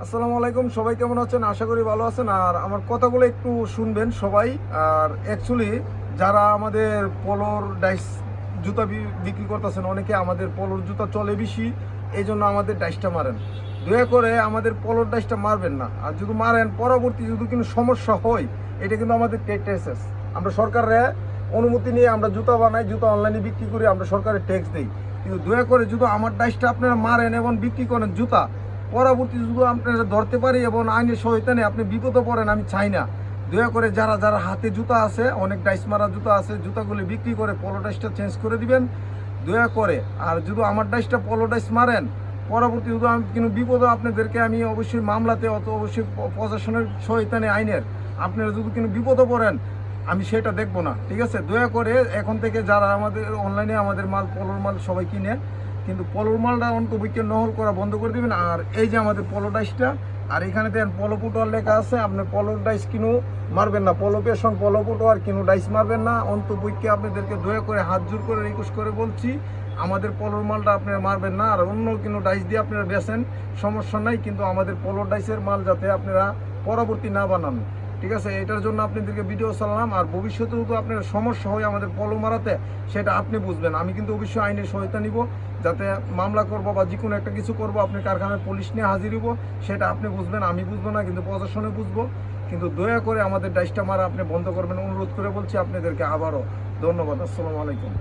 আসসালামু আলাইকুম, সবাই কেমন আছেন? আশা করি ভালো আছেন। আর আমার কথাগুলো একটু শুনবেন সবাই। আর অ্যাকচুয়ালি যারা আমাদের পোলোর ডাইস জুতা বিক্রি করতেছেন, অনেকে আমাদের পোলোর জুতা চলে বেশি, এই জন্য আমাদের ডাইসটা মারেন। দয়া করে আমাদের পোলোর ডাইসটা মারবেন না। আর যদি মারেন, পরবর্তী যদি কোনো সমস্যা হয়, এটা কিন্তু আমাদের টেক্স। আমরা সরকারের অনুমতি নিয়ে আমরা জুতা বানাই, জুতা অনলাইনে বিক্রি করি, আমরা সরকারের ট্যাক্স দিই। কিন্তু দয়া করে যদি আমার ডাইসটা আপনারা মারেন এবং বিক্রি করেন জুতা, পরবর্তী যদি আপনারা ধরতে পারি এবং আইনের সহায়তানে আপনি বিপদে পড়েন, আমি চাই না। দয়া করে যারা যারা হাতে জুতা আছে, অনেক ডাইস মারা জুতা আছে, জুতাগুলি বিক্রি করে পলো ডাইসটা চেঞ্জ করে দিবেন দয়া করে। আর যদি আমার ডাইসটা পলো ডাইস মারেন, পরবর্তী যদি আমি কোনো বিপদে আপনাদেরকে আমি অবশ্যই মামলাতে অবশ্যই প্রশাসনের সহায়তানে আইনের আপনারা যদি কোনো বিপদে পড়েন, আমি সেটা দেখবো না। ঠিক আছে, দয়া করে এখন থেকে যারা আমাদের অনলাইনে আমাদের মাল পলোর মাল সবাই কিনে, কিন্তু পলোর মালটা অন্তর্ভুক্ত নহল করা বন্ধ করে দিবেন। আর এই যে আমাদের পলো ডাইসটা, আর এখানে দেখেন পলো ফুটোয়ার লেখা আছে, আপনি পলোর ডাইস কিনো মারবেন না, পলো পেশন পলো ফুটোয়ার কিনো ডাইস মারবেন না। অন্তর্ভুক্ত আপনাদেরকে দয়া করে হাত জোর করে রিকোয়েস্ট করে বলছি, আমাদের পলোর মালটা আপনারা মারবেন না। আর অন্য কোনো ডাইস দিয়ে আপনারা বেছেন, সমস্যা নাই, কিন্তু আমাদের পলোর ডাইসের মাল যাতে আপনারা পরবর্তী না বানান। ঠিক আছে, এটার জন্য আপনাদেরকে ভিডিও চালালাম। আর ভবিষ্যতে যদি আপনার সমস্যা হয় আমাদের পলো মারাতে, সেটা আপনি বুঝবেন। আমি কিন্তু অবশ্যই আইনের সহায়তা নিব, যাতে মামলা করবো বা যে কোনো একটা কিছু করবো, আপনি কারখানায় পুলিশ নিয়ে হাজির হবো, সেটা আপনি বুঝবেন, আমি বুঝবো না, কিন্তু প্রশাসনে বুঝবো। কিন্তু দয়া করে আমাদের ডাইসটা মারা আপনি বন্ধ করবেন, অনুরোধ করে বলছি আপনাদেরকে আবারও। ধন্যবাদ। আসসালামু আলাইকুম।